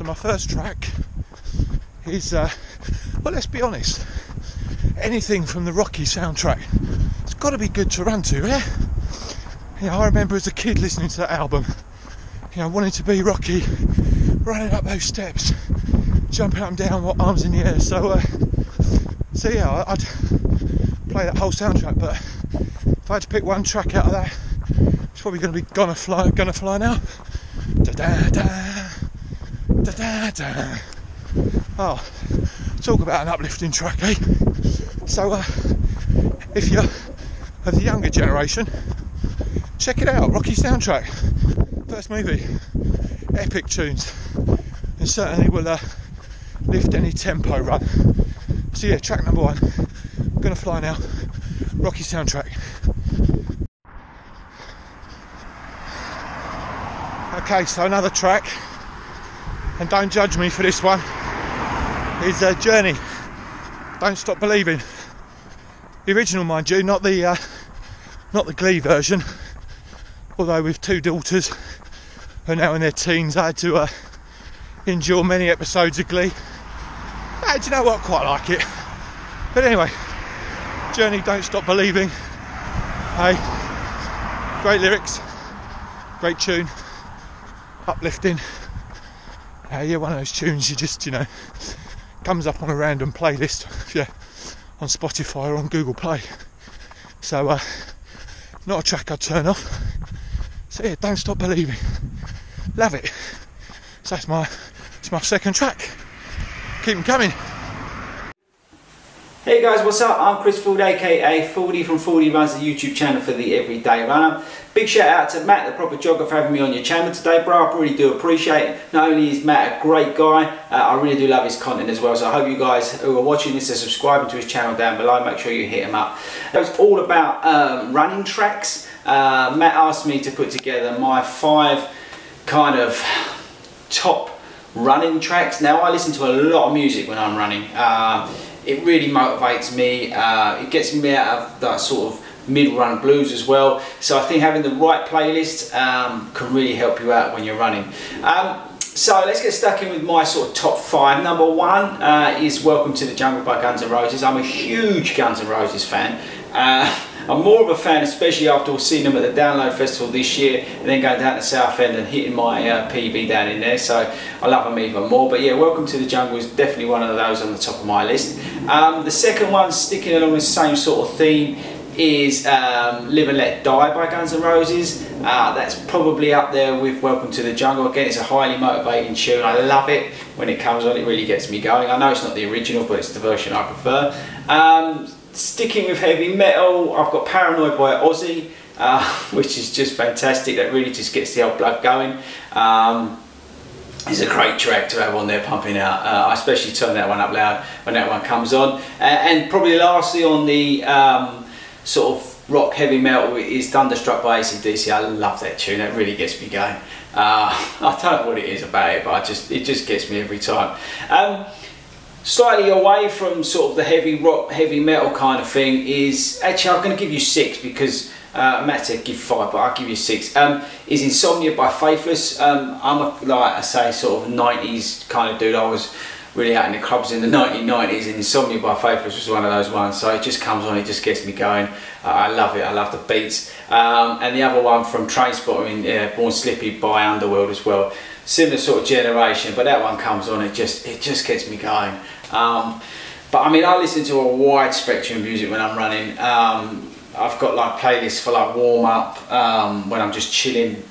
my first track is, well, let's be honest, anything from the Rocky soundtrack. It's got to be good to run to, yeah? You know, I remember as a kid listening to that album, you know, wanting to be Rocky, running up those steps, jumping up and down, arms in the air. So yeah, I'd play that whole soundtrack. But if I had to pick one track out of that, it's probably going to be Gonna Fly Now. Da da da, da da da. Oh, talk about an uplifting track, eh? So if you're of the younger generation, check it out. Rocky soundtrack, first movie, epic tunes, and certainly will lift any tempo run. So yeah, track number 1, Gonna Fly Now, Rocky soundtrack. Okay, so another track, and don't judge me for this one, is Journey, Don't Stop Believing. The original, mind you, not the Glee version. Although with 2 daughters who are now in their teens, I had to endure many episodes of Glee. Do you know what? I quite like it. But anyway, Journey, Don't Stop Believing. Hey, great lyrics, great tune, uplifting. Yeah, one of those tunes you just, you know, comes up on a random playlist, yeah, on Spotify or on Google Play. So, not a track I'd turn off. So yeah, Don't Stop Believing. Love it. So it's my second track. Keep them coming. Hey guys, what's up? I'm Chris Ford, aka Fordy from Fordy Runs, the YouTube channel for the everyday runner. Big shout out to Matt, the proper jogger, for having me on your channel today, bro. I really do appreciate it. Not only is Matt a great guy, I really do love his content as well. So I hope you guys who are watching this are subscribing to his channel down below. Make sure you hit him up. It's all about running tracks. Matt asked me to put together my 5 kind of top running tracks. Now, I listen to a lot of music when I'm running. It really motivates me. It gets me out of that sort of mid-run blues as well. So I think having the right playlist can really help you out when you're running. So let's get stuck in with my sort of top 5. Number 1 is Welcome to the Jungle by Guns N' Roses. I'm a huge Guns N' Roses fan. I'm more of a fan, especially after seeing them at the Download Festival this year, and then going down to Southend and hitting my PB down in there. So I love them even more. But yeah, Welcome to the Jungle is definitely one of those on the top of my list. The second one, sticking along the same sort of theme, is Live and Let Die by Guns N' Roses. That's probably up there with Welcome to the Jungle. Again, it's a highly motivating tune. I love it when it comes on. It really gets me going. I know it's not the original, but it's the version I prefer. Sticking with heavy metal, I've got Paranoid by Ozzy, which is just fantastic. That really just gets the old blood going. It's a great track to have on there pumping out. I especially turn that one up loud when that one comes on. And probably lastly on the sort of rock heavy metal is Thunderstruck by AC/DC. I love that tune. That really gets me going. I don't know what it is about it, but it just gets me every time. Slightly away from sort of the heavy rock, heavy metal kind of thing is, actually I'm going to give you 6 because Matt said give 5, but I'll give you 6. Is Insomnia by Faithless. I'm a, like I say, sort of 90s kind of dude. I was really out in the clubs in the 1990s, and Insomnia by Faithless was one of those ones. So it just comes on, it just gets me going. I love it, I love the beats. And the other one from Trainspotting, Born Slippy by Underworld as well. Similar sort of generation, but that one comes on, it just gets me going. But I mean, I listen to a wide spectrum of music when I'm running. I've got like playlists for like warm up, when I'm just chilling,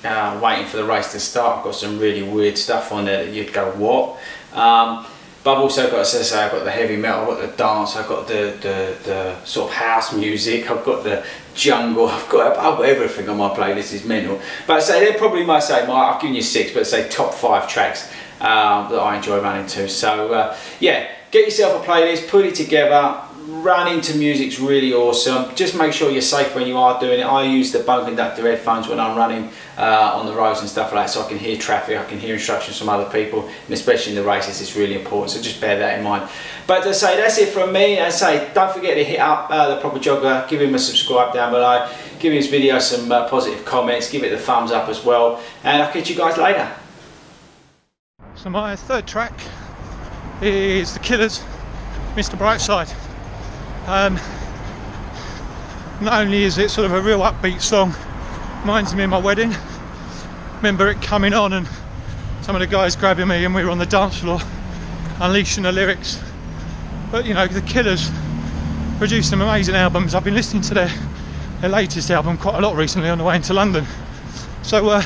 waiting for the race to start. I've got some really weird stuff on there that you'd go, what? But I've also got, as I say, I've got the heavy metal, I've got the dance, I've got the sort of house music, I've got the jungle, I've got everything on my playlist. Is mental. But I say they're probably I've given you 6, but say top 5 tracks that I enjoy running to. So yeah, get yourself a playlist, put it together. Running to music's really awesome. Just make sure you're safe when you are doing it. I use the bone conductor headphones when I'm running on the roads and stuff like that, so I can hear traffic, I can hear instructions from other people, and especially in the races it's really important, so just bear that in mind. But as I say, that's it from me. As I say, don't forget to hit up the proper jogger, give him a subscribe down below, give his video some positive comments, give it the thumbs up as well, and I'll catch you guys later. So my third track is The Killers, Mr. Brightside. Not only is it sort of a real upbeat song, reminds me of my wedding. Remember it coming on and some of the guys grabbing me and we were on the dance floor unleashing the lyrics. But you know, The Killers produced some amazing albums. I've been listening to their latest album quite a lot recently on the way into London. So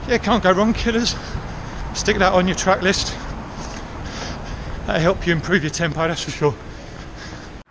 yeah, can't go wrong, Killers. Stick that on your track list. That'll help you improve your tempo, that's for sure.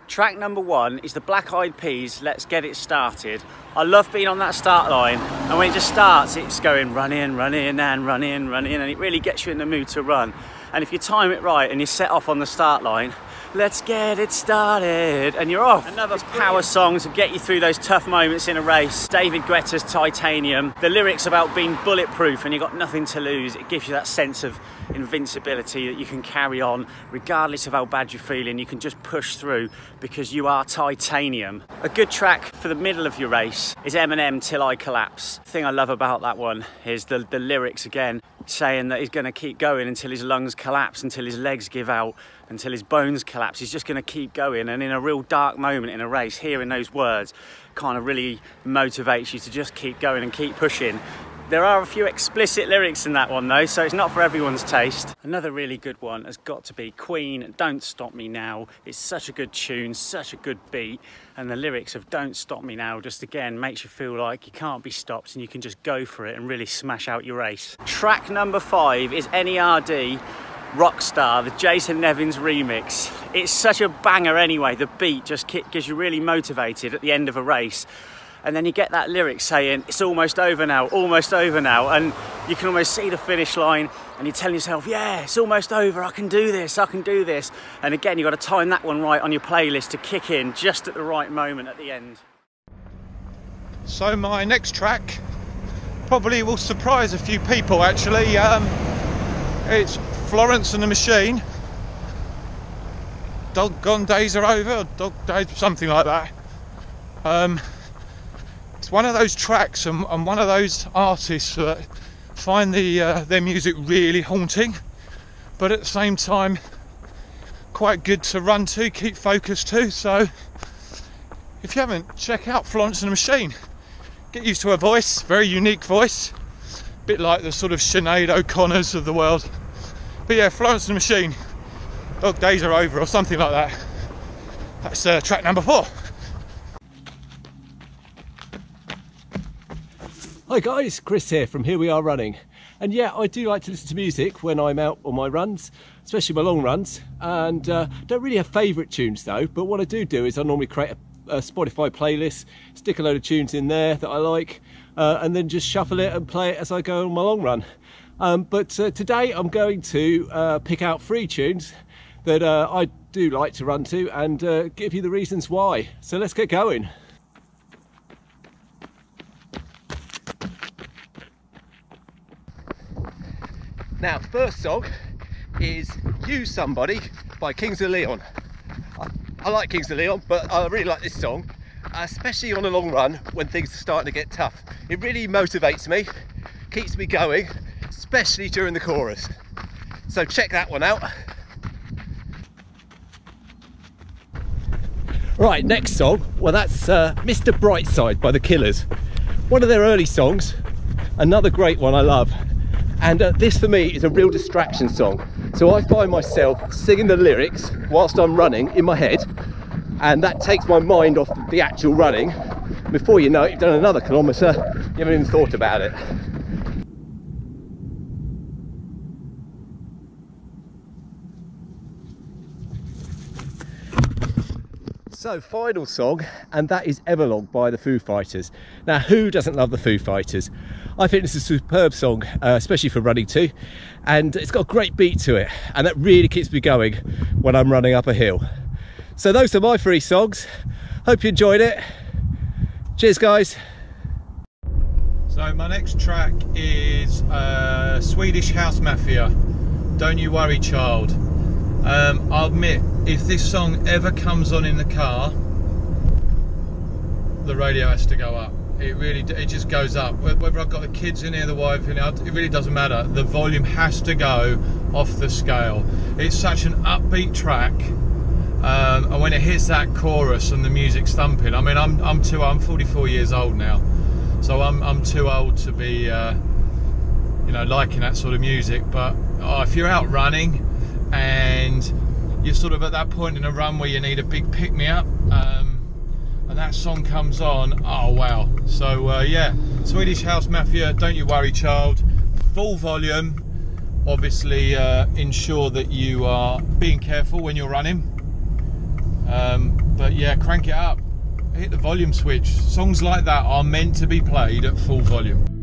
Track number 1 is the Black Eyed Peas, Let's Get It Started. I love being on that start line, and when it just starts, it's going run in, run in, and run in, run in, and it really gets you in the mood to run. And if you time it right and you set off on the start line, let's get it started, and you're off. Another power song to get you through those tough moments in a race. David Guetta's Titanium. The lyrics about being bulletproof and you've got nothing to lose. It gives you that sense of invincibility that you can carry on regardless of how bad you're feeling. You can just push through because you are titanium. A good track for the middle of your race is Eminem, Till I Collapse. The thing I love about that one is the lyrics again, saying that he's going to keep going until his lungs collapse, until his legs give out, until his bones collapse. He's just going to keep going, and in a real dark moment in a race, hearing those words kind of really motivates you to just keep going and keep pushing. There are a few explicit lyrics in that one though, so it's not for everyone's taste. Another really good one has got to be Queen, Don't Stop Me Now. It's such a good tune, such a good beat, and the lyrics of Don't Stop Me Now just again makes you feel like you can't be stopped and you can just go for it and really smash out your race. Track number 5 is NERD, Rockstar, the Jason Nevins remix. It's such a banger anyway. The beat just gets you really motivated at the end of a race. And then you get that lyric saying, it's almost over now, and you can almost see the finish line and you're telling yourself, yeah, it's almost over, I can do this, I can do this. And again, you've got to time that one right on your playlist to kick in just at the right moment at the end. So my next track probably will surprise a few people actually. It's Florence and the Machine. Doggone Days Are Over, or Dog Days, something like that. It's one of those tracks and one of those artists that find their music really haunting, but at the same time quite good to run to, keep focused to. So if you haven't, check out Florence and the Machine. Get used to her voice, very unique voice, a bit like the sort of Sinead O'Connors of the world. But yeah, Florence and the Machine, Dog Days Are Over, or something like that. That's track number 4. Hi guys, Chris here from Here We Are Running. And yeah, I do like to listen to music when I'm out on my runs, especially my long runs, and don't really have favourite tunes though, but what I do is I normally create a Spotify playlist, stick a load of tunes in there that I like, and then just shuffle it and play it as I go on my long run. But today I'm going to pick out 3 tunes that I do like to run to and give you the reasons why. So let's get going. Now, the first song is Use Somebody by Kings of Leon. I like Kings of Leon, but I really like this song, especially on a long run when things are starting to get tough. It really motivates me, keeps me going, especially during the chorus. So check that one out. Right, next song, well that's Mr. Brightside by The Killers. One of their early songs, another great one I love. And this for me is a real distraction song. So I find myself singing the lyrics whilst I'm running in my head, and that takes my mind off the actual running. Before you know it, you've done another kilometre, you haven't even thought about it. So, final song, and that is Everlong by the Foo Fighters. Now, who doesn't love the Foo Fighters? I think this is a superb song, especially for running to, and it's got a great beat to it, and that really keeps me going when I'm running up a hill. So those are my 3 songs. Hope you enjoyed it. Cheers guys. So my next track is Swedish House Mafia, Don't You Worry Child. I'll admit, if this song ever comes on in the car, the radio has to go up. it just goes up. Whether I've got the kids in here, the wife in here, it really doesn't matter. The volume has to go off the scale. It's such an upbeat track, and when it hits that chorus and the music's thumping, I mean, I'm 44 years old now, so I'm too old to be you know, liking that sort of music. But if you're out running and you're sort of at that point in a run where you need a big pick-me-up, and that song comes on, oh wow. So yeah, Swedish House Mafia, Don't You Worry Child, full volume. Obviously ensure that you are being careful when you're running, but yeah, crank it up, hit the volume switch. Songs like that are meant to be played at full volume.